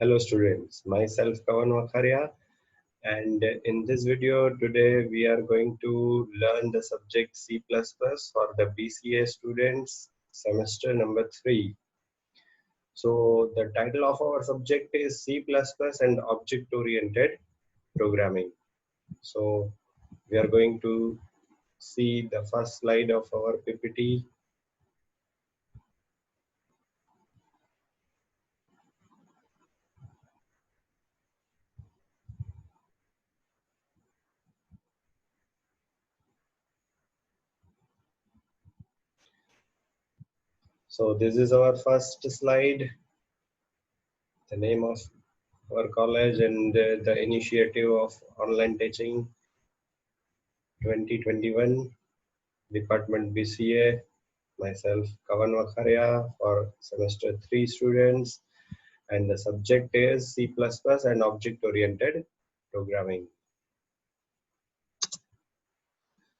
Hello students, myself Kavan Wakharia, and in this video today we are going to learn the subject C++ for the BCA students semester number 3. So the title of our subject is C++ and object-oriented programming. So we are going to see the first slide of our PPT. So this is our first slide, the name of our college and the initiative of online teaching 2021, Department BCA, myself Kavan Wakharia for semester 3 students, and the subject is C++ and object-oriented programming.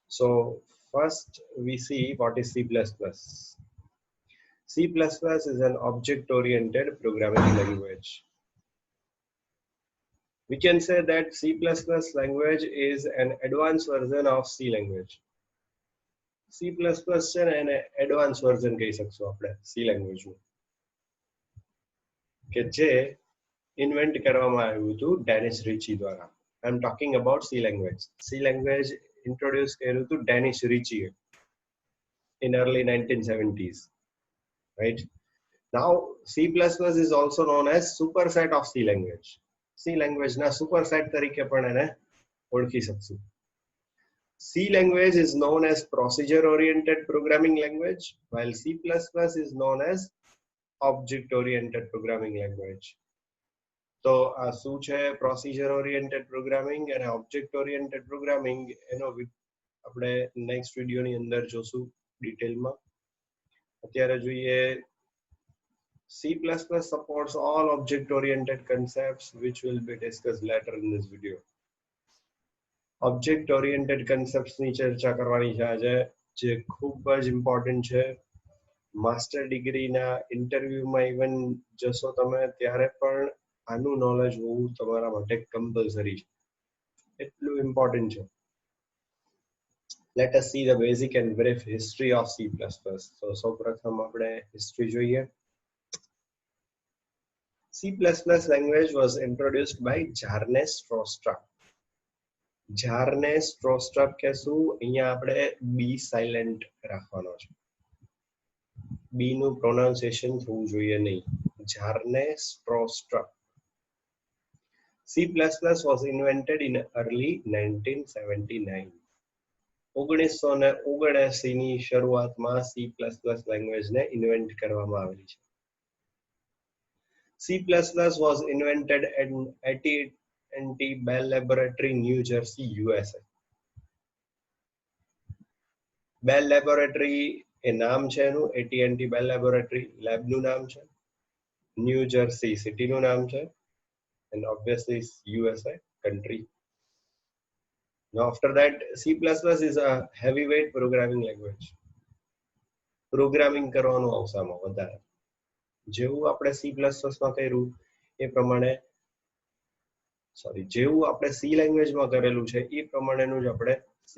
So first we see what is C++. C++ is an object-oriented programming language. We can say that C++ language is an advanced version of C language. C++ છે ને એને advance version કહી શકશું આપણે C લેંગ્વેજનું, કે જે invent કરવામાં આવ્યું હતું ડેનિશ રિચી દ્વારા. I am talking about C language. C language introduce કર્યું હતું ડેનિશ રિચીએ in early 1970s, right? Now C++ is also known as superset of C language. C language ના superset તરીકે પણ એને ઓળખી શકશું. C language is known as procedure-oriented programming language, while C++ is known as object-oriented programming language. તો આ શું છે procedure-oriented programming અને object-oriented programming એનો આપણે નેક્સ્ટ વિડિયોની અંદર જોશું ડિટેલમાં. અત્યારે જોઈએ C++ supports all object-oriented concepts which will be discussed later in this video. Object oriented કન્સેપ્ટ્સની ચર્ચા કરવાની છે આજે, જે ખૂબ જ ઇમ્પોર્ટન્ટ છે. માસ્ટર ડિગ્રીના ઇન્ટરવ્યુમાં ઇવન જશો તમે ત્યારે પણ આનું નોલેજ હોવું તમારા માટે કમ્પલસરી છે, એટલું ઇમ્પોર્ટન્ટ છે. Let S see the basic and brief history of C++. તો સૌપ્રથમ આપણે હિસ્ટ્રી જોઈએ. C++ language was introduced by Jarnes Strostrup. જારનેસ સ્ટ્રોસ્ટ્રપ કહેશું, અહીંયા આપણે બી સાયલેન્ટ રાખવાનો છે, બી નું પ્રોનાઉન્સિએશન થવું જોઈએ નહીં. જારનેસ સ્ટ્રોસ્ટ્રપ. C++ was invented in early 1979. 1979 ની શરૂઆતમાં C++ લેંગ્વેજ ને ઇન્વેન્ટ કરવામાં આવેલી છે. C++ was invented at AT&T Bell Laboratory, New Jersey, USA. Bell Laboratory એ નામ છે એનું, AT&T Bell Laboratory લેબ નું નામ છે, ન્યૂ જર્સી સિટી નું નામ છે, and obviously USA country. Now after that, C++ is a heavyweight programming language. Programming કરવાનું આવસામાં વધારે, જેવું આપણે C++ માં કર્યું એ પ્રમાણે, જેવું આપણે C લેંગ્વેજમાં કરેલું છે એ પ્રમાણેનું જ આપણે C++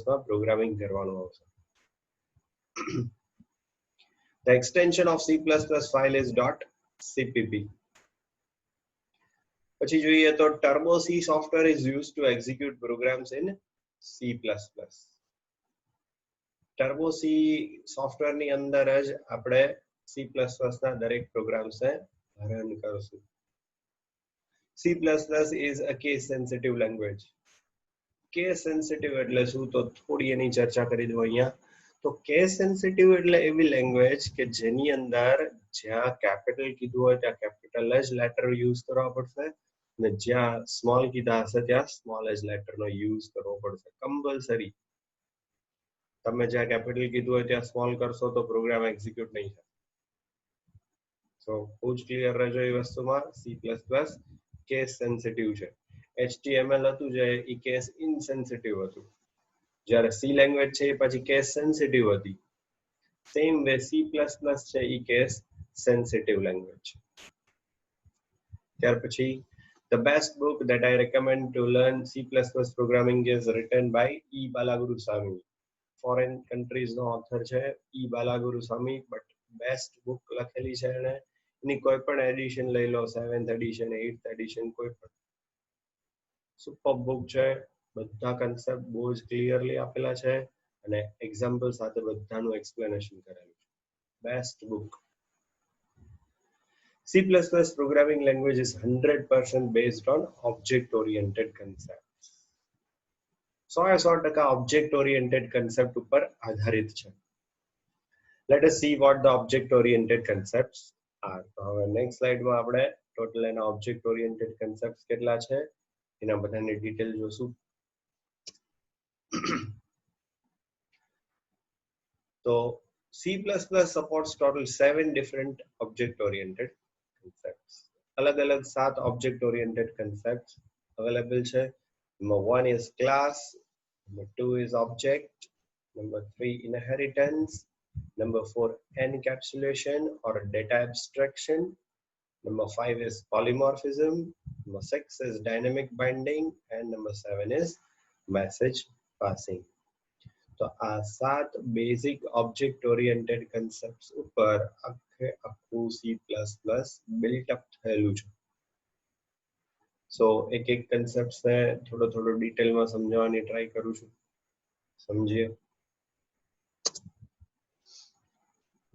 માં પ્રોગ્રામિંગ કરવાનું આવશે. The extension of C++ file is .cpp. પછી જોઈએ તો Turbo C software is used to execute programs in C++. Turbo C software ની અંદર જ આપણે C++ ના દરેક પ્રોગ્રામ્સને રન કરશું. C++ is a case sensitive language. Case sensitive એટલે શું, તો થોડી એની ચર્ચા કરી દઉં અહીંયા. તો case sensitive એટલે એવી લેંગ્વેજ કે જેની અંદર જ્યાં કેપિટલ કીધું હોય ત્યાં કેપિટલ જ લેટર યુઝ કરવા પડશે, અને જ્યાં સ્મોલ કીધા હશે ત્યાં સ્મોલ જ લેટરનો યુઝ કરવો પડશે કમ્પલસરી. તમે જ્યાં કેપિટલ કીધું હોય ત્યાં સ્મોલ કરશો તો પ્રોગ્રામ એક્ઝિક્યુટ નહીં થાય. સો બહુ જ ક્લિયર રહેજો એ વસ્તુમાં. C++ કેસ સેન્સિટિવ છે. HTML હતું જે એ કેસ ઇનસેન્સિટિવ હતું, જ્યારે C લેંગ્વેજ છે એ પછી કેસ સેન્સિટિવ હતી. સેમ વે C++ છે એ કેસ સેન્સિટિવ લેંગ્વેજ છે. ત્યાર પછી the best book that I recommend to learn C++ programming is written by E Balagurusamy. Foreign countries no author છે E Balagurusamy, but best book લખેલી છે એને. એની કોઈ પણ એડિશન લઈ લો, 7th edition 8th edition, કોઈ પણ સુપર બુક છે. બધા કન્સેપ્ટ બહુ જ ક્લિયરલી આપેલા છે અને એક્ઝામ્પલ સાથે બધાનું એક્સપ્લેનેશન કરેલું છે. Best book. C++ programming language is 100% based on object-oriented concepts. 100% object-oriented concept ઉપર આધારિત છે. Let us see what the object-oriented concepts are. તો હવે નેક્સ્ટ સ્લાઇડમાં આપણે ટોટલ એના object-oriented concepts કેટલા છે એના બધાની ડિટેલ જોશું. તો C++ supports total 7 different object-oriented concepts. अलग अलग 7 object oriented concepts available છે. Number 1 is class, number 2 is object, number 3 inheritance, number 4 encapsulation or data abstraction, number 5 is polymorphism, number 6 is dynamic binding, and number 7 is message passing. તો આ 7 basic object oriented concepts ઉપર આખું C++ built up થયેલું છે. સો એક એક concepts ને થોડો થોડો ડિટેલમાં સમજાવવાની ટ્રાય કરું છું. સમજીએ.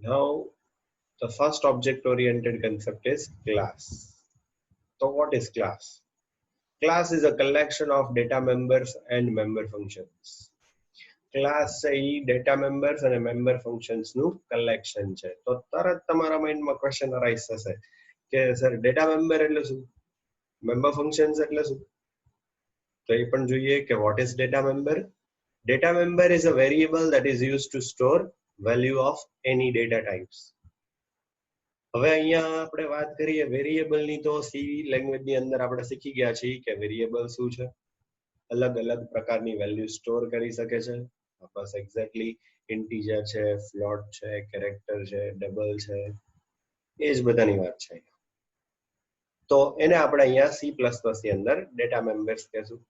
Now the first object oriented concept is class. So what is class? Class is a collection of data members and member functions. Class છે ઈ ડેટા મેમ્બર્સ અને મેમ્બર ફંક્શન્સ નું કલેક્શન છે. તો તરત તમારા માઇન્ડમાં ક્વેશ્ચન અરાઇઝ થશે કે સર ડેટા મેમ્બર એટલે શું, મેમ્બર ફંક્શન્સ એટલે શું? તો એ પણ જોઈએ કે vote is data member. Data member is a variable that is used to store value of any data types. હવે અહીંયા આપણે વાત કરીએ વેરિયેબલની, તો સી લેંગ્વેજની અંદર આપણે શીખી ગયા છીએ કે વેરિયેબલ શું છે. અલગ અલગ પ્રકારની વેલ્યુ સ્ટોર કરી શકે છે. બસ એક્ઝેક્ટલી ઇન્ટીજર છે, ફ્લોટ છે, કેરેક્ટર છે, ડબલ છે, એ જ બધાની વાત છે. તો એને આપણે અહીંયા C++ ની અંદર ડેટા મેમ્બર્સ કહેશું.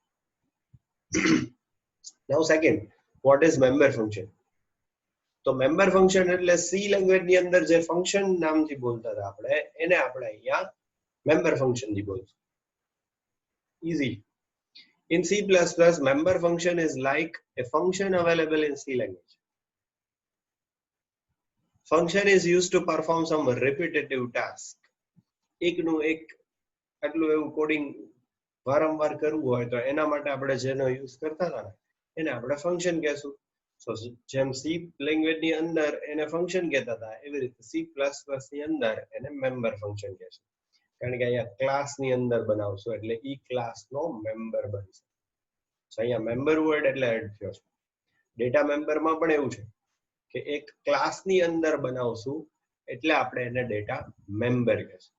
Now second, what is member function? તો મેમ્બર ફંક્શન એટલે સી લેંગ્વેજની અંદર જે ફંક્શન નામથી બોલતા હતા આપણે, એને આપણે અહીંયા મેમ્બર ફંક્શનથી બોલશું. Easy. In C++, member function is like a function available in C language. Function is used to perform some repetitive task. એકનું એક આટલું એવું કોડિંગ વારંવાર કરવું હોય તો એના માટે આપણે જેનો યુઝ કરતા હતા એને આપણે ફંક્શન કહેશું. સો જેમ C લેંગ્વેજની અંદર એને ફંક્શન કહેતા હતા, એવી રીતે C++ ની અંદર એને મેમ્બર ફંક્શન કહેશું. કારણ કે અહીંયા ક્લાસની અંદર બનાવશું એટલે ઈ ક્લાસનો મેમ્બર બનશે. અહીંયા મેમ્બર વર્ડ એટલે એડ થયો છે. ડેટા મેમ્બરમાં પણ એવું છે કે એક ક્લાસની અંદર બનાવશું એટલે આપણે એને ડેટા મેમ્બર કહેશું.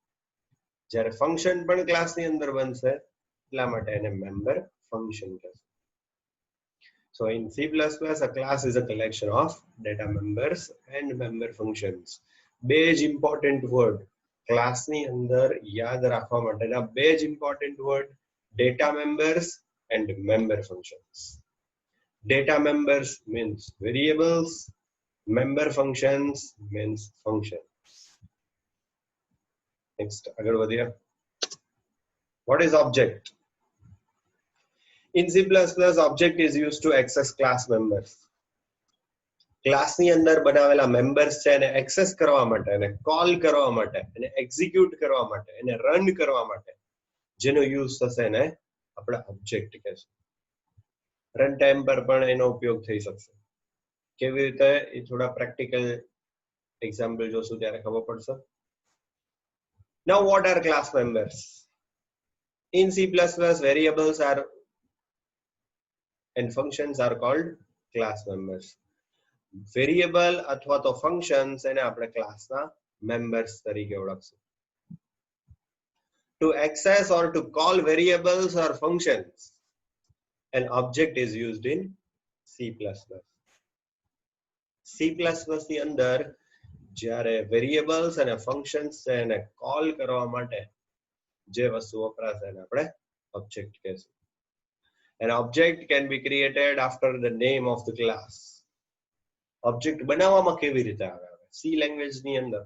જ્યારે ફંક્શન પણ ક્લાસની અંદર બનશે એટલા માટે એને મેમ્બર ફંક્શન કહેશું. So in C++, a class is a collection of data members and member functions. બે જ ઇમ્પોર્ટન્ટ વર્ડ ક્લાસની અંદર યાદ રાખવા માટેના બે જ important word, data members and member functions. Data members means variables, member functions means functions. Next, આગળ વધીએ. What is object? In C++, object is used to access class members. ક્લાસની અંદર બનાવેલા મેમ્બર્સ છે એને એક્સેસ કરવા માટે, એને કોલ કરવા માટે, એને એક્ઝિક્યુટ કરવા માટે, એને રન કરવા માટે જેનો યુઝ થશે એને આપણે ઓબ્જેક્ટ કહેશું. રન ટાઈમ પર પણ એનો ઉપયોગ થઈ શકશે. કેવી રીતે એ થોડા પ્રેક્ટિકલ એક્ઝામ્પલ જોશું ત્યારે ખબર પડશે. Now what are class members? In C++, variables are and functions are called class members. Variable અથવા તો ફંક્શન્સ એને આપણે ક્લાસના મેમ્બર્સ તરીકે ઓળખશું. To access or to call variables or functions, an object is used in C++. C++ ની અંદર જ્યારે variables અને ફંક્શન્સ છે એને કોલ કરવા માટે જે વસ્તુ વપરાશે એને આપણે ઓબ્જેક્ટ કહેશું. An object can be created after the name of the class. Object બનાવવામાં કેવી રીતે આવે? સી લેંગ્વેજ ની અંદર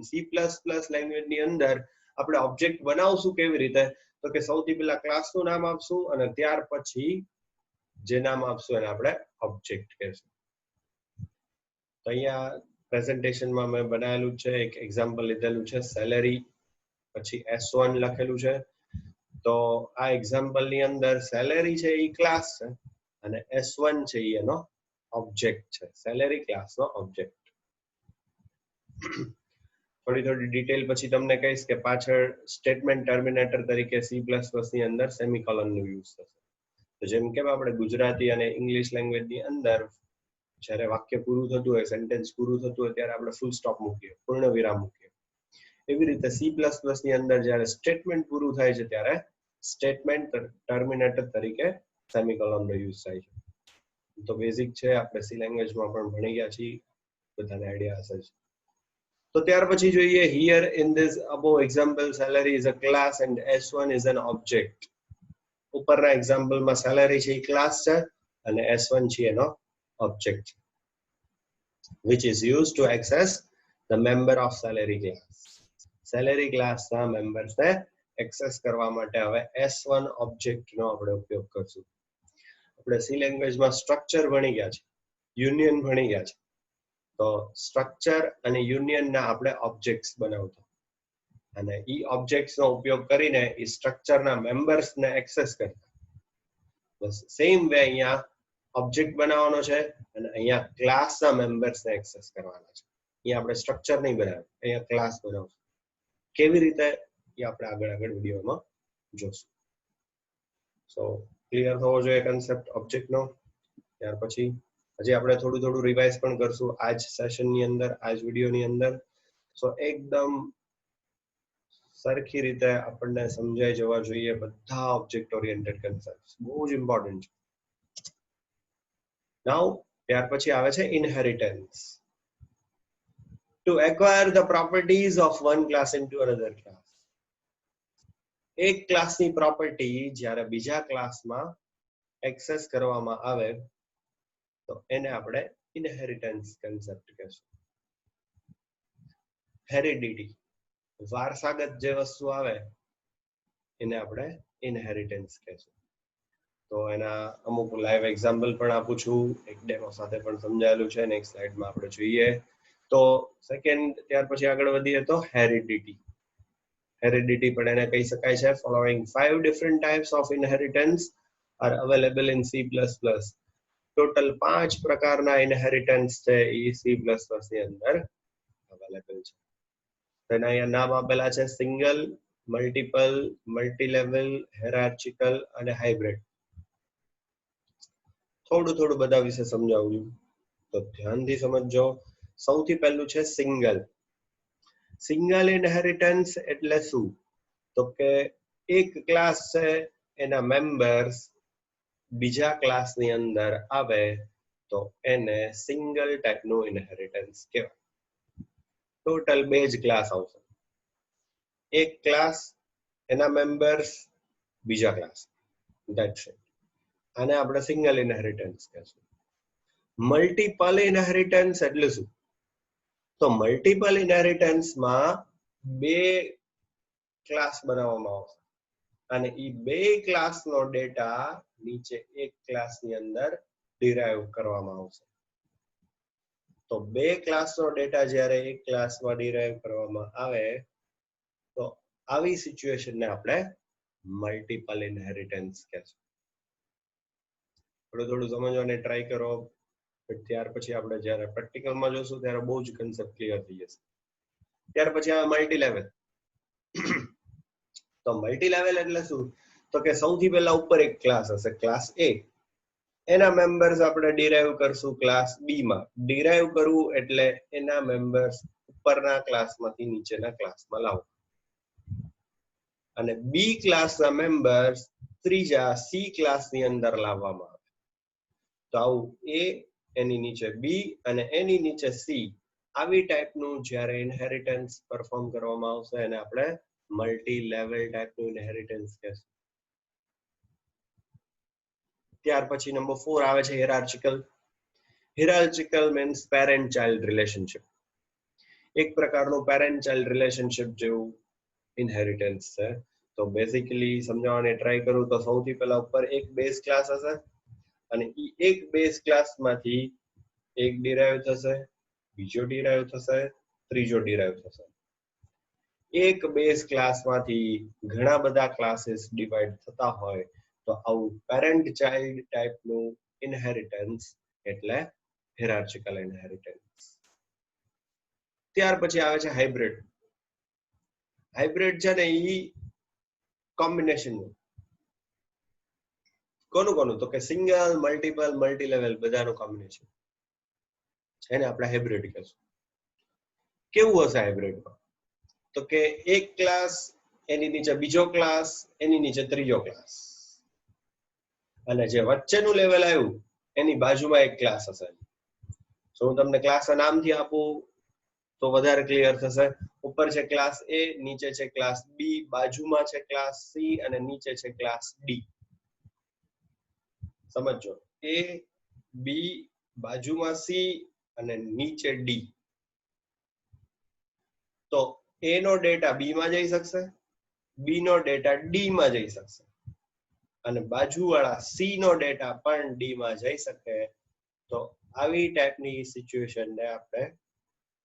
C++ લેંગ્વેજ ની અંદર આપણે ઓબ્જેક્ટ બનાવશું કેવી રીતે? તો કે સૌથી પહેલા ક્લાસનું નામ આપશું અને ત્યાર પછી જે નામ આપશું એને આપણે ઓબ્જેક્ટ કહેશું. તો અહીંયા પ્રેઝન્ટેશનમાં મેં બનાવેલું છે, એક એક્ઝામ્પલ લીધેલું છે, સેલેરી, પછી S1 લખેલું છે. તો આ એક્ઝામ્પલ ની અંદર સેલેરી છે એ ક્લાસ છે અને S1 છે એ એનો ઓબ્જેક્ટ છે. સેલેરી ક્લાસનો ઓબ્જેક્ટ. થોડી ડિટેલ પછી તમને કહીશ કે પાછળ સ્ટેટમેન્ટ ટર્મિનેટર તરીકે C++ ની અંદર સેમિકોલોન નો યુઝ થશે. તો જેમ કે આપણે ગુજરાતી અને ઇંગ્લિશ લેંગ્વેજ ની અંદર જ્યારે વાક્ય પૂરું થતું હોય, સેન્ટેન્સ પૂરું થતું હોય ત્યારે આપણે ફૂલ સ્ટોપ મૂકીએ, પૂર્ણ વિરામ મૂકીએ. એવી રીતે C++ ની અંદર જ્યારે સ્ટેટમેન્ટ પૂરું થાય છે ત્યારે સ્ટેટમેન્ટ ટર્મિનેટર તરીકે સેમિકોલોન નો યુઝ થાય છે. તો બેઝિક છે, આપણે સી લેંગ્વેજમાં પણ ભણી ગયા છીએ, બધાને આઈડિયા હશે જ. તો ત્યાર પછી જોઈએ, here in this above example salary is a class and S1 is an object. ઉપરના એક્ઝામ્પલમાં સેલેરી છે એ ક્લાસ છે અને S1 છે એનો object, which is used to access the member of salary class. Salary ક્લાસના મેમ્બર્સને એક્સેસ કરવા માટે હવે S1 ઓબ્જેક્ટનો આપણે ઉપયોગ કરશું. આપણે સી લેંગ્વેજમાં સ્ટ્રક્ચર ભણી ગયા છે, યુનિયન ભણી ગયા છે. તો સ્ટ્રક્ચર અને યુનિયનના આપણે ઓબ્જેક્ટ્સ બનાવતા અને ઈ ઓબ્જેક્ટ્સનો ઉપયોગ કરીને ઈ સ્ટ્રક્ચરના મેમ્બર્સને એક્સેસ કરતા. બસ સેમ વે અહીંયા ઓબ્જેક્ટ બનાવવાનો છે અને અહીંયા ક્લાસના મેમ્બર્સને એક્સેસ કરવાના છે. અહીંયા આપણે સ્ટ્રક્ચર નહીં બનાવ્યું, અહીંયા ક્લાસ બનાવશું. કેવી રીતે એ આપણે આગળ વિડીયોમાં જોશું. સો ક્લિયર થવો જોઈએ કન્સેપ્ટ ઓબ્જેક્ટનો. ત્યાર પછી હજી આપણે થોડું રિવાઇઝ પણ કરશું આજ સેશનની અંદર, આજ વિડીયોની અંદર. સો એકદમ સરખી રીતે આપણને સમજાઈ જવા જોઈએ બધા ઓબ્જેક્ટ ઓરિએન્ટેડ કન્સેપ્ટ્સ, બહુ જ ઇમ્પોર્ટન્ટ છે. નાઉ ત્યાર પછી આવે છે inheritance. To acquire the properties of one class into another class. એક ક્લાસની પ્રોપર્ટી જ્યારે બીજા ક્લાસમાં એક્સેસ કરવામાં આવે તો એને આપણે ઇનહેરિટન્સ કન્સેપ્ટ કહેશું. હેરિડિટી, વારસાગત જે વસ્તુ આવે એને આપણે ઇનહેરિટન્સ કહેશું. તો એના અમુક લાઈવ એક્ઝામ્પલ પણ આપું છું, એક ડેમો સાથે પણ સમજાયેલું છે, નેક્સ્ટ સ્લાઇડમાં આપણે જોઈએ. તો સેકન્ડ, ત્યાર પછી આગળ વધીએ તો હેરિડિટી. હેરિડિટી પણ એને કહી શકાય છે. Following 5 different types of inheritance are available in C++. Total 5 પ્રકારના ઇનહેરિટન્સ છે એ C++ ની અંદર અવેલેબલ છે. તેના અહીંયા નામ આપેલા છે સિંગલ, મલ્ટિપલ, મલ્ટીલેવલ, હેરાર્ચિકલ અને હાઇબ્રિડ. થોડું બધા વિશે સમજાવું છું, તો ધ્યાનથી સમજજો. સૌથી પહેલું છે સિંગલ. સિંગલ ઇનહેરિટન્સ એટલે શું? તો કે એક ક્લાસ છે, એના મેમ્બર્સ બીજા ક્લાસની અંદર આવે તો એને સિંગલ ટાઈપનું ઇનહેરિટન્સ કહેવાય. ટોટલ 2 જ ક્લાસ આવશે, એક ક્લાસ, એના મેમ્બર્સ, બીજા ક્લાસ, ધેટ્સ ઇટ. આને આપણે સિંગલ ઇનહેરિટન્સ કહેશું. મલ્ટીપલ ઇનહેરિટન્સ એટલે શું? તો મલ્ટીપલ ઇનહેરિટન્સમાં 2 ક્લાસ બનાવવામાં આવશે અને ઈ 2 ક્લાસનો ડેટા નીચે એક ક્લાસની અંદર ડિરાઈવ કરવામાં આવશે. તો 2 ક્લાસનો ડેટા જ્યારે એક ક્લાસમાં ડિરાઈવ કરવામાં આવે તો આવી સિચ્યુએશનને આપણે મલ્ટીપલ ઇનહેરિટન્સ કહેશું. થોડું સમજવાને ટ્રાય કરો, ત્યાર પછી આપણે જ્યારે પ્રેક્ટિકલમાં જોશું ત્યારે બહુ જ કન્સેપ્ટ ક્લિયર થઈ જશે. ત્યાર પછી આવે મલ્ટી લેવલ. તો મલ્ટી લેવલ એટલે શું? તો કે સૌથી પહેલા ઉપર એક ક્લાસ હશે, ક્લાસ A, એના મેમ્બર્સ આપણે ડિરાઈવ કરશું ક્લાસ B માં. ડિરાઈવ કરવું એટલે એના મેમ્બર્સ ઉપરના ક્લાસમાંથી નીચેના ક્લાસમાં લાવવું અને B ક્લાસના મેમ્બર્સ ત્રીજા C ક્લાસની અંદર લાવવામાં આવે. તો આવું A, એની નીચે B અને એની નીચે C, આવી ટાઈપનું જ્યારે ઇનહેરિટન્સ પરફોર્મ કરવામાં આવશે એને આપણે મલ્ટી લેવલ ટાઈપનું ઇનહેરિટન્સ કહેશું. ત્યાર પછી નંબર 4 આવે છે hierarchical. Hierarchical means parent child relationship. એક પ્રકારનું પેરેન્ટ ચાઇલ્ડ રિલેશનશિપ જેવું ઇનહેરિટન્સ છે. તો બેઝિકલી સમજાવવાની ટ્રાય કરું તો સૌથી પહેલા ઉપર એક બેઝ ક્લાસ હશે અને એ એક બેઝ ક્લાસમાંથી એક ડિરાઈવ થશે, બીજો ડિરાઈવ થશે, ત્રીજો ડિરાઈવ થશે. એક બેઝ ક્લાસમાંથી ઘણા બધા ક્લાસીસ ડિવાઈડ થતા હોય તો આવું પેરેન્ટ ચાઇલ્ડ ટાઈપનું ઇનહેરિટન્સ એટલે હિરાર્ચિકલ ઇનહેરિટન્સ. ત્યાર પછી આવે છે હાઇબ્રિડ. હાઇબ્રિડ છે ને ઈ કોમ્બિનેશન કોનું તો કે સિંગલ, મલ્ટીપલ, મલ્ટી લેવલ બધાનું કોમ્બિનેશન એને આપણે હાઇબ્રિડ કહીશું. કેવું હશે હાઇબ્રિડમાં? તો કે એક ક્લાસ, એની નીચે બીજો ક્લાસ, એની નીચે ત્રીજો ક્લાસ, અને જે વચ્ચેનું લેવલ આવ્યું એની બાજુમાં એક ક્લાસ હશે. તો હું તમને ક્લાસના નામથી આપું તો વધારે ક્લિયર થશે. ઉપર છે ક્લાસ એ, નીચે છે ક્લાસ બી, બાજુમાં છે ક્લાસ સી અને નીચે છે ક્લાસ ડી. સમજો, એ બી, બાજુમાં સી અને નીચે ડી. તો એ નો ડેટા બી માં જઈ શકશે, બી નો ડેટા ડી માં જઈ શકશે અને બાજુવાળા સી નો ડેટા પણ ડી માં જઈ શકે. તો આવી ટાઈપની સિચ્યુએશનને આપણે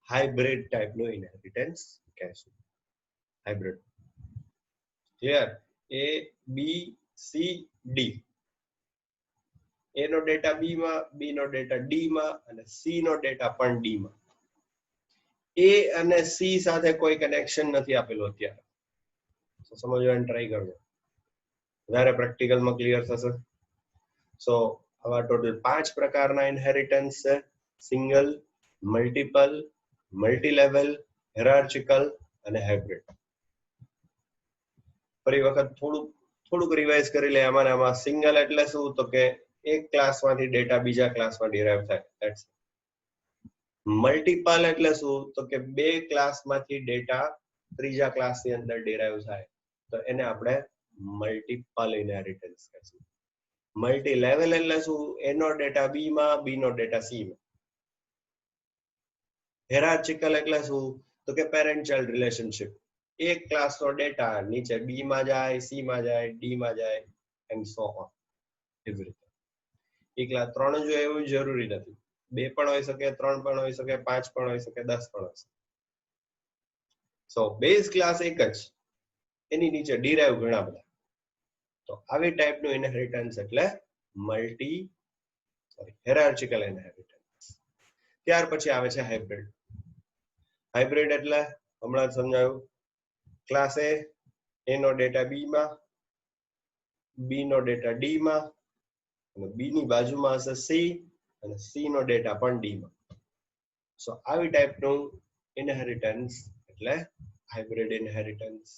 હાઇબ્રિડ ટાઈપનું ઇનહેરિટન્સ કહેશું. Hybrid clear? A B C D, A નો ડેટા બી માં, બી નો ડેટા ડી માં અને સી નો ડેટા પણ ડી માં. એ અને સી સાથે કોઈ કનેક્શન નથી આપેલું અત્યારે, તો સમજવાની ટ્રાય કરજો, વધારે પ્રેક્ટિકલમાં ક્લિયર થશે. સો આવા ટોટલ 5 પ્રકારના ઇનહેરિટન્સ છે: single, multiple, multi level, hierarchical અને હાઇબ્રિડ. ફરી વખત થોડુંક રિવાઇઝ કરી લે. આમાં સિંગલ એટલે શું? તો કે એક ક્લાસમાંથી ડેટા બીજા ક્લાસમાં ડિરાઈવ થાય. મલ્ટીપલ એટલે શું? તો કે બે ક્લાસમાંથી ડેટા ત્રીજા ક્લાસની અંદર ડિરાઈવ થાય, તો એને આપણે મલ્ટીપલ ઇનહેરિટન્સ કહીશું. મલ્ટી લેવલ એટલે શું? એનો ડેટા બી માં, બી નો ડેટા સી માં. હિરાર્ચિકલ એટલે શું? તો કે પેરેન્ટ ચાઇલ્ડ રિલેશનશિપ. એક ક્લાસનો ડેટા નીચે બી માં જાય, સી માં જાય, ડી માં જાય એન્ડ સો ઓન. એવી રીતે એકલા 3 જ એવું જરૂરી નથી. 2 પણ હોઈ શકે, 3 પણ હોઈ શકે, 5 પણ હોઈ શકે, 10 પણ હોઈ શકે. સો બેઝ ક્લાસ એક જ, એની નીચે ડિરાઈવ ઘણા બધા. તો આવી ટાઈપનું ઇનહેરિટન્સ એટલે હિરાર્ચિકલ ઇનહેરિટન્સ. ત્યાર પછી આવે છે હાઇબ્રિડ. હાઇબ્રિડ એટલે હમણાં સમજાવ્યું, ક્લાસ એ નો ડેટા બી માં, બી નો ડેટા ડી માં અને બી ની બાજુમાં હશે સી અને સી નો ડેટા પણ ડી માં. સો આવી ટાઈપનું ઇનહેરિટન્સ એટલે હાઇબ્રિડ ઇનહેરિટન્સ.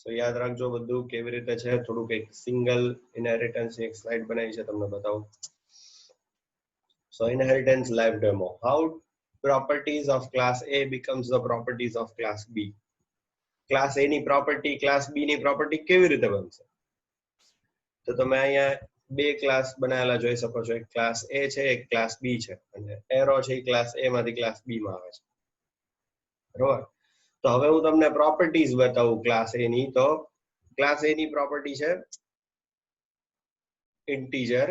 સો યાદ રાખજો બધું કેવી રીતે છે. થોડુંક એક સિંગલ ઇનહેરિટન્સ એક સ્લાઇડ બનાવી છે, તમને બતાવું. So inheritance live demo. How properties of class A becomes the properties of class B. Class A ની પ્રોપર્ટી ક્લાસ B ની પ્રોપર્ટી કેવી રીતે બનશે? તો તમે અહીંયા બે ક્લાસ બનાવેલા જોઈ શકો છો. એક ક્લાસ A છે, એક ક્લાસ B છે, અને એરો છે એ ક્લાસ A માંથી ક્લાસ B માં આવે છે. બરોબર? તો હવે હું તમને પ્રોપર્ટીઝ બતાવું ક્લાસ A ની. તો ક્લાસ A ની પ્રોપર્ટી છે ઇન્ટીજર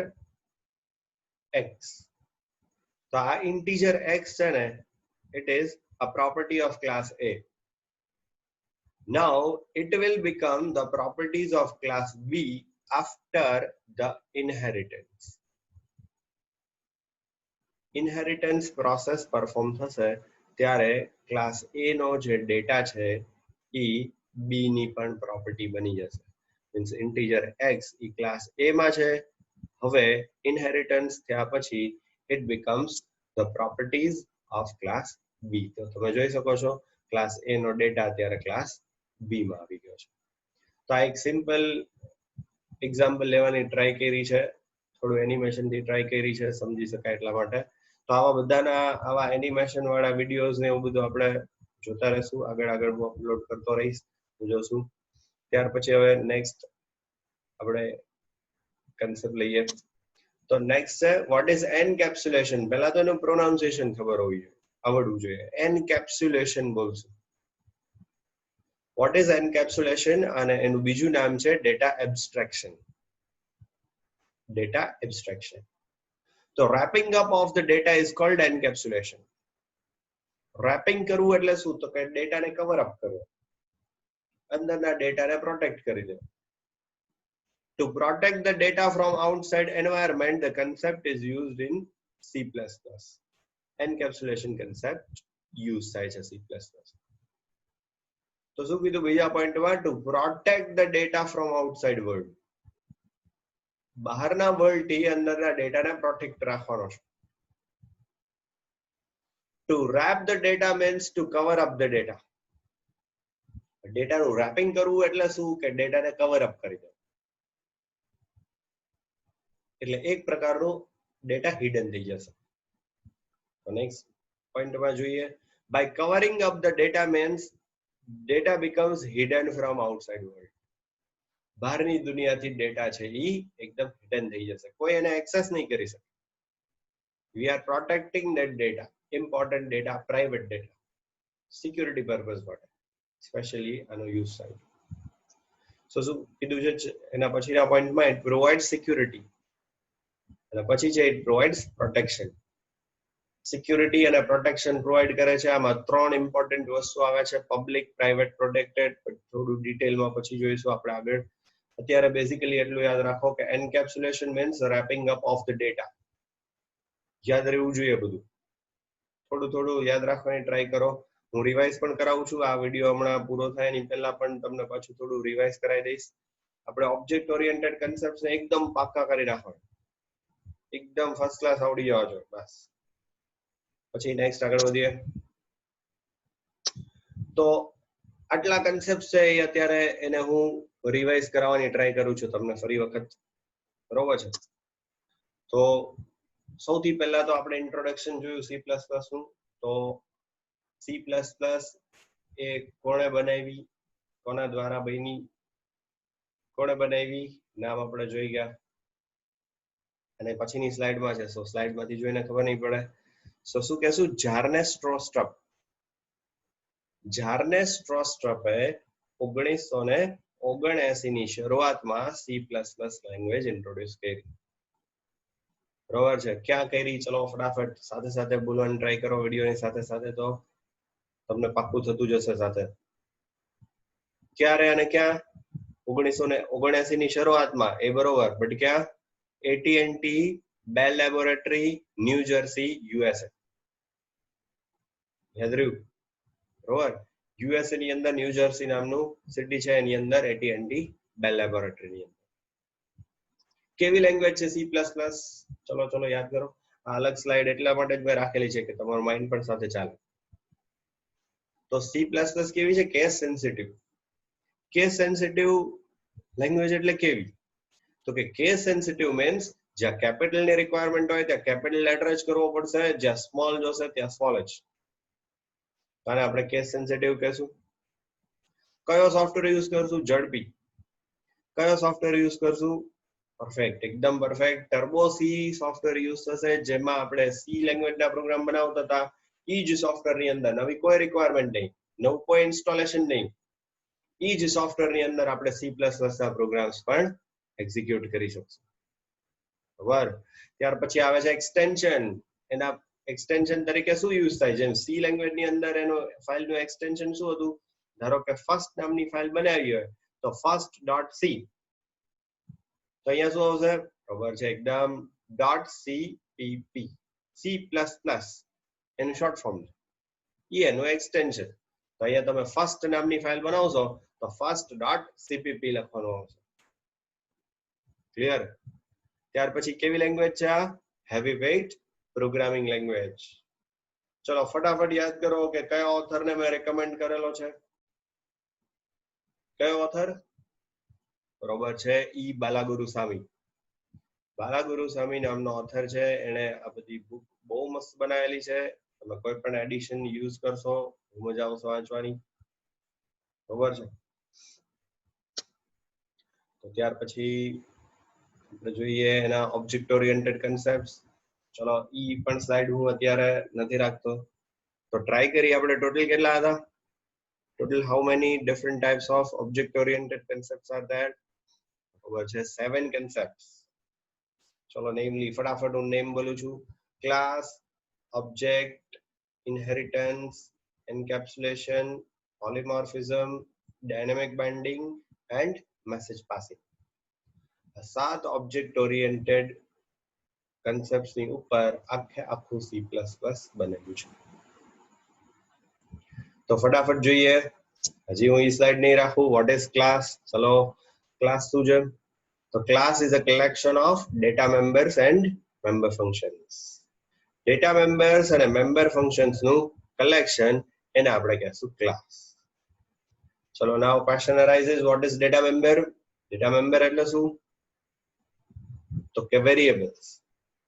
x. તો આ ઇન્ટીજર x છે ને, it is a property of class A. Now it will become the properties of class B after the inheritance. Inheritance process perform થશે ત્યારે ક્લાસ A નો જે data છે એ B ની પણ પ્રોપર્ટી બની જશે. Means integer x A class A માં છે. હવે ઇનહેરિટન્સ થયા પછી it becomes the properties of class B. તો તમે જોઈ શકો છો ક્લાસ A નો ડેટા અત્યારે ક્લાસ B માં આવી ગયો છે. તો આ એક સિમ્પલ એક્ઝામ્પલ લેવાની ટ્રાય કરી છે, થોડું એનિમેશન થી ટ્રાય કરી છે, સમજી શકાય એટલા માટે. તો આવા બધાના આવા એનિમેશન વાળા વિડીયોઝ ને એવું બધું આપણે જોતા રહેશું. આગળ હું અપલોડ કરતો રહીશ. જોશું. ત્યાર પછી હવે નેક્સ્ટ આપણે કન્સેપ્ટ લઈએ. તો નેક્સ્ટ છે વોટ ઇઝ એન્કેપ્સ્યુલેશન. પહેલા તો એનું પ્રોનાઉન્સિએશન ખબર હોવી જોઈએ, આવડવું જોઈએ. એન્કેપ્સ્યુલેશન બોલશું. વોટ ઇઝ એન્કેપ્સ્યુલેશન અને એનું બીજું નામ છે ડેટા એબ્સ્ટ્રેક્શન. Data abstraction. તો wrapping up of the data is called encapsulation. Wrapping કરવું એટલે શું? તો કે ડેટાને કવર અપ કરવો, અંદરના ડેટાને પ્રોટેક્ટ કરી દે. To protect the data from outside environment, the concept is used in C++. Encapsulation concept use થાય છે C++. તો શું કીધું બીજા પોઈન્ટમાં? To protect the data from outside world. બહારના વર્લ્ડ થી અંદરના ડેટાને પ્રોટેક્ટ રાખવાનો છે. To wrap the data means to cover up the data. ડેટાનું રેપિંગ કરવું એટલે શું? કે ડેટાને કવર અપ કરી દે. એટલે એક પ્રકારનું ડેટા હિડન થઈ જશે. નેક્સ્ટ પોઈન્ટમાં જોઈએ, by covering up the data means data becomes hidden from outside world. બહારની દુનિયાથી ડેટા છે એ એકદમ હિડન થઈ જશે, કોઈ એને એક્સેસ નહીં કરી શકે. we are protecting that data, important data, private data, security purpose માટે સ્પેશિયલી આનો યુઝ થાય. સો શું કીધું છે એના પછીના પોઈન્ટમાં? it provides security અને પછી છે it provides protection. સિક્યુરિટી અને પ્રોટેક્શન પ્રોવાઈડ કરે છે. આમાં ત્રણ ઇમ્પોર્ટન્ટ વસ્તુ આવે છે: પબ્લિક, પ્રાઇવેટ, પ્રોટેક્ટેડ. થોડું ડિટેલમાં પછી જોઈશું આપણે આગળ. અત્યારે બેઝિકલી એટલું યાદ રાખો કે encapsulation means wrapping up of the data. યાદ રહેવું જોઈએ બધું, થોડું થોડું યાદ રાખવાની ટ્રાય કરો. હું રિવાઇઝ પણ કરાવું છું. આ વિડીયો હમણાં પૂરો થાય એની પહેલા પણ તમને પાછું થોડું રિવાઇઝ કરાવી દઈશ. આપણે ઓબ્જેક્ટ ઓરિએન્ટેડ કન્સેપ્ટ્સને એકદમ પાક્કા કરી નાખવાના, એકદમ ફર્સ્ટ ક્લાસ આવડી જવા જોઈએ બસ. પછી નેક્સ્ટ આગળ વધીએ. તો આટલા કન્સેપ્ટ છે એ અત્યારે એને હું રિવાઇઝ કરાવવાની ટ્રાય કરું છું તમને ફરી વખત, બરોબર છે? તો સૌથી પહેલા તો આપણે ઇન્ટ્રોડક્શન જોયું C++ નું. તો C++ એ કોણે બનાવી, કોના દ્વારા બની, કોણે બનાવી, નામ આપણે જોઈ ગયા. અને પછીની સ્લાઇડમાં છે, સો સ્લાઇડમાંથી જોઈને ખબર નહીં પડે. સો શું કહેશું? જાર્નેસ સ્ટ્રોસ્ટ્રપ. જાર્નેસ સ્ટ્રોસ્ટ્રપે 1979 ની શરૂઆતમાં C++ લેંગ્વેજ ઇન્ટ્રોડ્યુસ કરી. બરોબર છે? ક્યાં કરી? ચલો ફટાફટ સાથે સાથે બોલવાની ટ્રાય કરો વિડીયોની સાથે સાથે, તો તમને પાક્કું થતું જશે સાથે. ક્યારે અને ક્યાં? 1979 ની શરૂઆતમાં, એ બરોબર, બટ ક્યાં? AT&T બેલ લેબોરેટરી, ન્યૂ જર્સી, USA. યાદ રહ્યું? બરોબર? USA ની અંદર ન્યૂ જર્સી નામનું સિટી છે, એની અંદર AT&T બેલ લેબોરેટરી ની અંદર. કેવી લેંગ્વેજ છે C++? ચલો ચલો યાદ કરો. આ અલગ સ્લાઇડ એટલા માટે જ મેં રાખેલી છે કે તમારું માઇન્ડ પણ સાથે ચાલે. તો C++ કેવી છે? Case sensitive. Case sensitive language એટલે કેવી? તો કે કેસ સેન્સિટિવ મીન્સ જ્યાં કેપિટલ ની રિક્વાયરમેન્ટ હોય ત્યાં કેપિટલ લેટર જ કરવો પડશે, જ્યાં સ્મોલ જોશે ત્યાં સ્મોલ જ. આને આપણે કેસ સેન્સિટિવ કહેશું. કયો સોફ્ટવેર યુઝ કરશું? ઝડપી. કયો સોફ્ટવેર યુઝ કરશું? પરફેક્ટ, એકદમ perfect. Turbo C software use થશે, જેમાં આપણે સી લેંગ્વેજના પ્રોગ્રામ બનાવતા હતા ઈ જ સોફ્ટવેર ની અંદર. નવી કોઈ રિક્વાયરમેન્ટ નહીં, નવું કોઈ ઇન્સ્ટોલેશન નહીં. ઈ જ સોફ્ટવેર ની અંદર આપણે C++ ના પ્રોગ્રામ્સ પણ એક્ઝિક્યુટ કરી શકશું. બરાબર? ત્યાર પછી આવે છે એક્સટેન્શન. એના એક્સટેન્શન તરીકે શું યુઝ થાય? જેમ સી લેંગ્વેજ ની અંદર એનો ફાઇલનું એક્સટેન્શન શું હતું? ધારો કે ફર્સ્ટ નામની ફાઇલ બનાવી હોય તો first.c. તો અહીંયા શું આવશે? ખબર છે એકદમ, .cpp. C++ એનું શોર્ટ ફોર્મ છે, એ એનું એક્સટેન્શન. તો અહીંયા તમે ફર્સ્ટ નામની ફાઇલ બનાવશો તો first.cpp લખવાનું આવશે. ક્લિયર? ત્યાર પછી કેવી લેંગ્વેજ છે આ? Heavy weight programming language. ચલો ફટાફટ યાદ કરો કે કયા ઓથરને મેં રેકમેન્ડ કરેલો છે. કયો ઓથર? બરોબર છે, ઈ બાલાગુરુસામી. બાલાગુરુસામી નામનો ઓથર છે, એને આ બધી બુક બહુ મસ્ત બનાવેલી છે. તમે કોઈ પણ એડિશન યુઝ કરશો મજા આવશે વાંચવાની. બરોબર છે? તો ત્યાર પછી આપણે જોઈએ એના ઓબ્જેક્ટ ઓરિએન્ટેડ કન્સેપ્ટ્સ. ચલો ઈ પણ સ્લાઇડ હું અત્યારે નથી રાખતો, તો ટ્રાય કરીએ આપણે ટોટલ કેટલા હતા. Total how many different types of object oriented concepts are there? Over 7 concepts. ચલો namely ફટાફટ હું નેમ બોલું છું. Class, object, inheritance, encapsulation, polymorphism, dynamic binding and message passing. આ 7 ઓબ્જેક્ટ ઓરિએન્ટેડ કન્સેપ્ટ્સ ની ઉપર આખું C++ બનેલું છે. તો ફટાફટ જોઈએ. હજી હું ઈ સ્લાઇડ નહીં રાખું. What is class? ચલો ક્લાસ શું છે? તો class is a collection of data members and member functions. Data members અને મેમ્બર ફંક્શન્સ નું કલેક્શન, એને આપણે કહેશું ક્લાસ. ચલો now question arises, what is data member? Data member એટલે શું? તો કે વેરિયેબલ્સ.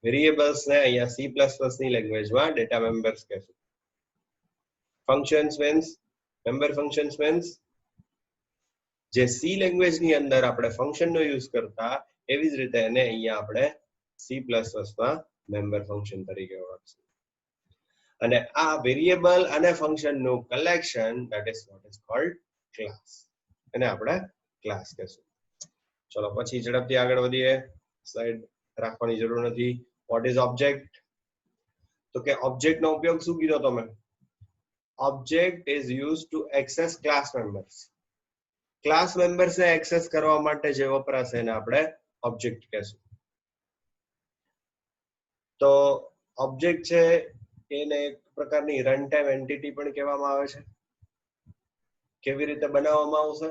વેરિયેબલ્સ ને અહીંયા C++ ની લેંગ્વેજમાં ડેટા મેમ્બર્સ કહેશું. Functions means, member functions means જે સી લેંગ્વેજ ની અંદર આપણે ફંક્શન નો યુઝ કરતા, એવી જ રીતે એને અહીંયા આપણે C++ માં મેમ્બર ફંક્શન તરીકે ઓળખશું. અને આ વેરિયેબલ અને ફંક્શન નું collection, that is what is called class. એને આપણે ક્લાસ કહેશું. ચલો પછી ઝડપથી આગળ વધીએ. સ્લાઇડ રાખવાની જરૂર નથી. What is object? તો કે ઓબ્જેક્ટ નો ઉપયોગ શું કીધો તમે? Object is used to access class members. Class members ને એક્સેસ કરવા માટે જે વપરાશે એને આપણે ઓબ્જેક્ટ કહેશું. તો ઓબ્જેક્ટ છે એને એક પ્રકારની રન ટાઈમ એન્ટિટી પણ કહેવામાં આવે છે. કેવી રીતે બનાવવામાં આવશે?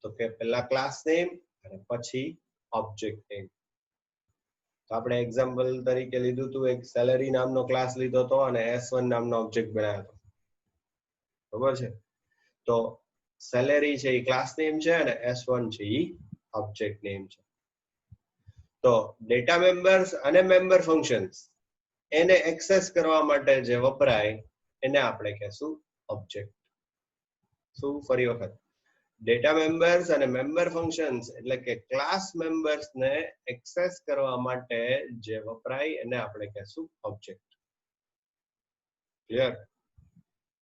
તો કે પહેલા ક્લાસ નેમ અને પછી ઓબ્જેક્ટ નેમ. તો આપણે એક્ઝામ્પલ તરીકે લીધું હતું, એક સેલેરી નામનો ક્લાસ લીધો હતો અને S1 નામનો ઓબ્જેક્ટ બનાવ્યો હતો. બરાબર છે? તો સેલેરી છે એ ક્લાસ નેમ છે અને S1 છે એ ઓબ્જેક્ટ નેમ છે. તો ડેટા મેમ્બર્સ અને મેમ્બર ફંક્શન્સ એને એક્સેસ કરવા માટે જે વપરાય એને આપણે કહેશું ઓબ્જેક્ટ. શું? ફરી વખત, ડેટા મેમ્બર્સ અને મેમ્બર ફંક્શન્સ એટલે કે ક્લાસ મેમ્બર્સ ને એક્સેસ કરવા માટે જે વપરાય એને આપણે કહેશું ઓબ્જેક્ટ. ક્લિયર?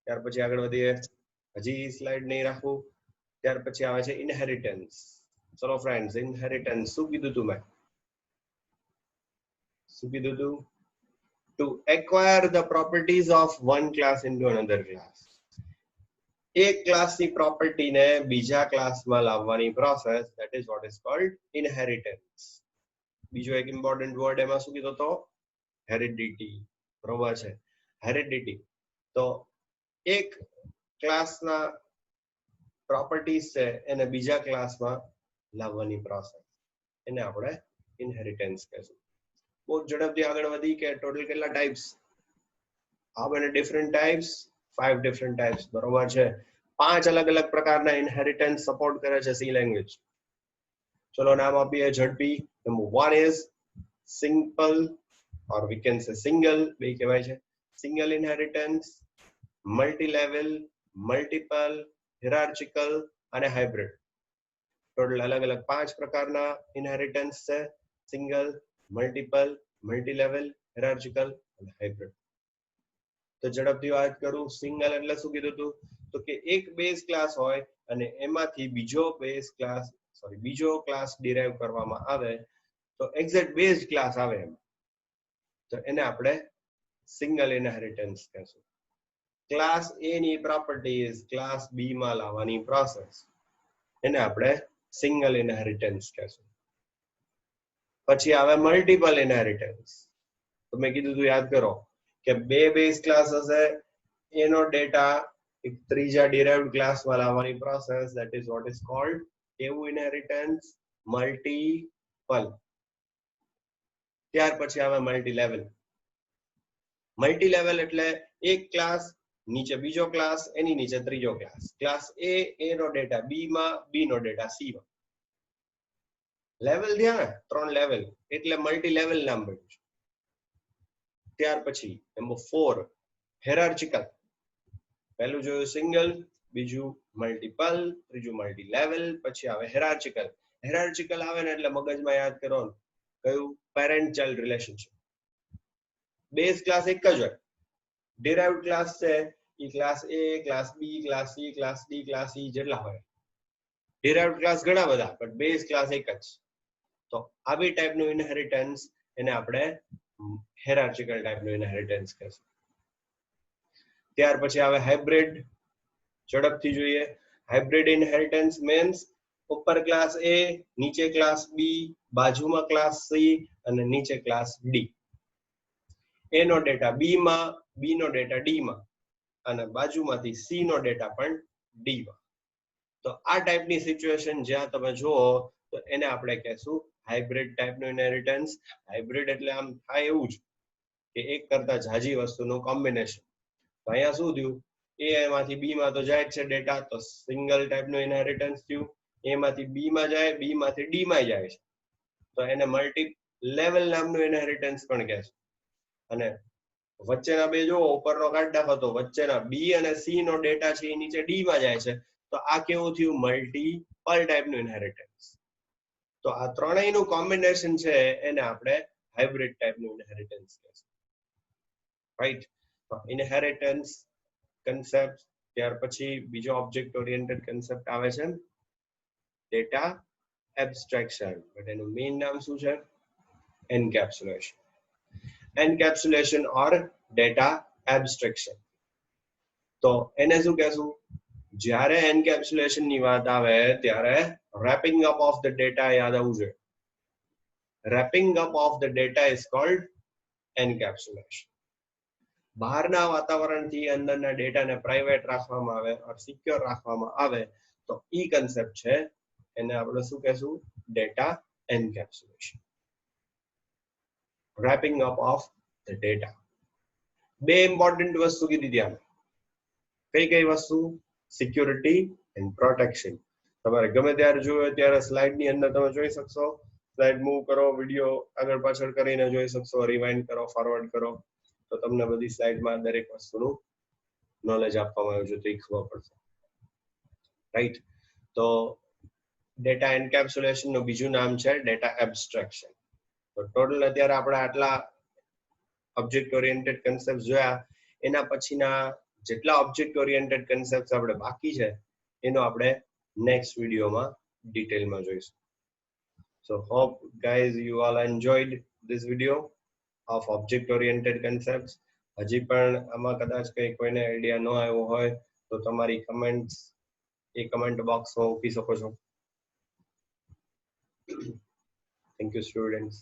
ત્યાર પછી આગળ વધીએ. હજી સ્લાઇડ નહીં રાખું. ત્યાર પછી આવે છે ઇનહેરિટન્સ. ચલો ફ્રેન્ડ્સ, ઇનહેરિટન્સ શું કીધું તું મેં? શું કીધું તું? To acquire the properties of one class into another class. એક ક્લાસની પ્રોપર્ટીને બીજા ક્લાસમાં લાવવાની process, that is what is called inheritance. બીજો એક ઇમ્પોર્ટન્ટ વર્ડ એમાં શું કીધો તો? હેરિડિટી. બરોબર છે? હેરિડિટી. તો એક ક્લાસના પ્રોપર્ટીઝ છે એને બીજા ક્લાસમાં લાવવાની પ્રોસેસ, એને આપણે ઇનહેરિટન્સ કહેશું. બહુ ઝડપથી આગળ વધી કે ટોટલ કેટલા types? How many different types? 5 different types. બરોબર છે? 5 અલગ અલગ પ્રકારના ઇનહેરિટન્સ સપોર્ટ કરે છે સી લેંગ્વેજ. ચલો નામ આપીએ ઝડપી. Number 1 is simple or we can say single, બે કહેવાય છે. Single inheritance, multi level, multiple, hierarchical અને હાઇબ્રિડ. ટોટલ અલગ અલગ 5 પ્રકારના ઇનહેરિટન્સ છે. Single, multiple, multi level, hierarchical અને હાઇબ્રિડ. તો ઝડપથી વાત કરું. સિંગલ એટલે શું કીધું તું? તો કે એક બેઝ ક્લાસ હોય અને એમાંથી બીજો ક્લાસ ડિરાઈવ કરવામાં આવે, તો એક્ઝેક્ટ બેઝ ક્લાસ આવે એમ, તો એને આપણે સિંગલ ઇનહેરિટન્સ કહેશું. ક્લાસ એ ની પ્રોપર્ટીઝ ક્લાસ બી માં લાવવાની પ્રોસેસ, એને આપણે સિંગલ ઇનહેરિટન્સ કહેશું. પછી આવે મલ્ટીપલ ઇનહેરિટન્સ. તો મેં કીધું તું, યાદ કરો કે બે બેઝ ક્લાસ હશે, એનો ડેટા એક ત્રીજા ડિરાઇવ્ડ ક્લાસમાં લાવવાની process, that is what is called કેવું ઇનહેરિટન્સ? મલ્ટીપલ. ત્યાર પછી આવે મલ્ટી લેવલ. મલ્ટી લેવલ એટલે એક ક્લાસ નીચે બીજો ક્લાસ, એની નીચે ત્રીજો ક્લાસ. ક્લાસ એ નો ડેટા બી માં, બી નો ડેટા સી માં. લેવલ થયા ને, 3 લેવલ, એટલે મલ્ટી લેવલ નામ મળ્યું છે. ત્યાર પછી નંબર 4 હાયરાર્ચિકલ. પહેલું જોયું સિંગલ, બીજું મલ્ટિપલ, ત્રીજું મલ્ટી લેવલ, પછી આવે હેરાર્ચિકલ. હેરાર્ચિકલ આવે ને એટલે મગજમાં યાદ કરવાનું કયું parent child relationship. Base class એક જ હોય. ડિરાઇવ્ડ ક્લાસ છે એ class A, class B, class C, class D, class E જેટલા હોય. ડિરાઇવ્ડ ક્લાસ ઘણા બધા પણ બેઝ ક્લાસ એક જ. તો આવી ટાઈપનું ઇનહેરિટન્સ એને આપણે હેરાર્ચિકલ ટાઈપનું ઇનહેરિટન્સ કહેશું. ત્યાર પછી આવે હાઇબ્રિડ. ઝડપથી જોઈએ. હાઇબ્રિડ ઇનહેરિટન્સ મીન્સ ઉપર ક્લાસ એ, નીચે ક્લાસ બી, બાજુમાં ક્લાસ સી અને નીચે ક્લાસ ડી. એ નો ડેટા બી માં, બી નો ડેટા ડી માં અને બાજુમાંથી સી નો ડેટા પણ ડી માં. તો આ ટાઈપની સિચ્યુએશન જ્યાં તમે જુઓ તો એને આપણે કહેશું હાઇબ્રિડ ટાઈપનું ઇનહેરિટન્સ. હાઇબ્રિડ એટલે આમ થાય એવું જ કે એક કરતા ઝાઝી વસ્તુનું કોમ્બિનેશન. તો અહીંયા શું થયું, એ માંથી બી માં તો જાય જ છે ડેટા, તો સિંગલ ટાઈપનું ઇનહેરિટન્સ થયું. એ માંથી બી માં જાય, બી માંથી ડી માં જાય છે, તો એને મલ્ટી લેવલ નામનું ઇનહેરિટન્સ પણ કહેશું. અને વચ્ચેના બે જો ઉપરનો કાઢ નાખો તો વચ્ચેના બી અને સી નો ડેટા છે એ નીચે ડી માં જાય છે, તો આ કેવું થયું મલ્ટીપલ ટાઈપનું ઇનહેરિટન્સ. તો આ ત્રણેયનું કોમ્બિનેશન છે એને આપણે હાઇબ્રિડ ટાઈપનું ઇનહેરિટન્સ કહેશું. રાઈટ. તો ઇનહેરિટન્સ કન્સેપ્ટ. ત્યાર પછી બીજો ઓબ્જેક્ટ ઓરિએન્ટેડ કન્સેપ્ટ આવે છે ડેટા એબ્સ્ટ્રેક્શન. બટ એનું મેઇન નામ શું છે? એન્કેપ્સ્યુલેશન. એન્કેપ્સ્યુલેશન ઓર ડેટા એબ્સ્ટ્રેક્શન. તો એને શું કહેશું? જ્યારે એન્કેપ્સ્યુલેશન ની વાત આવે ત્યારે wrapping up of the data યાદ આવવું જોઈએ. Wrapping up of the data is called encapsulation. બહારના વાતાવરણથી અંદરના ડેટાને પ્રાઇવેટ રાખવામાં આવે ઓર સિક્યોર રાખવામાં આવે તો ઈ કન્સેપ્ટ છે એને આપણે શું કહેશું? Data encapsulation. Wrapping up of the data. બે ઇમ્પોર્ટન્ટ વસ્તુ કીધી ત્યાં. કઈ કઈ વસ્તુ? Security and protection. તમારે ગમે ત્યારે જોયો ત્યારે સ્લાઇડ ની અંદર તમે જોઈ શકશો. સ્લાઇડ મૂવ કરો, વિડીયો આગળ પાછળ કરીને જોઈ શકશો, રિવાઇન્ડ કરો, ફોરવર્ડ કરો, તો તમને બધી સ્લાઇડમાં દરેક વસ્તુનું નોલેજ આપવામાં આવ્યું છે તો એ ખબર પડશે. રાઈટ. તો ડેટા એન્કેપ્સ્યુલેશન નું બીજું નામ છે ડેટા એબ્સ્ટ્રેક્શન. તો ટોટલ અત્યારે આપણે આટલા ઓબ્જેક્ટ ઓરિએન્ટેડ કન્સેપ્ટ જોયા. એના પછીના જેટલા ઓબ્જેક્ટ ઓરિએન્ટેડ કન્સેપ્ટ આપણે બાકી છે એનો આપણે નેક્સ્ટ વિડીયોમાં ડિટેલમાં જોઈશું. So hope guys you all enjoyed this video of object oriented concepts. હજી પણ આમાં કદાચ કઈ કોઈને આઈડિયા ન આવ્યો હોય તો તમારી કમેન્ટ્સ એ કમેન્ટ બોક્સમાં મૂકી શકો છો. Thank you students.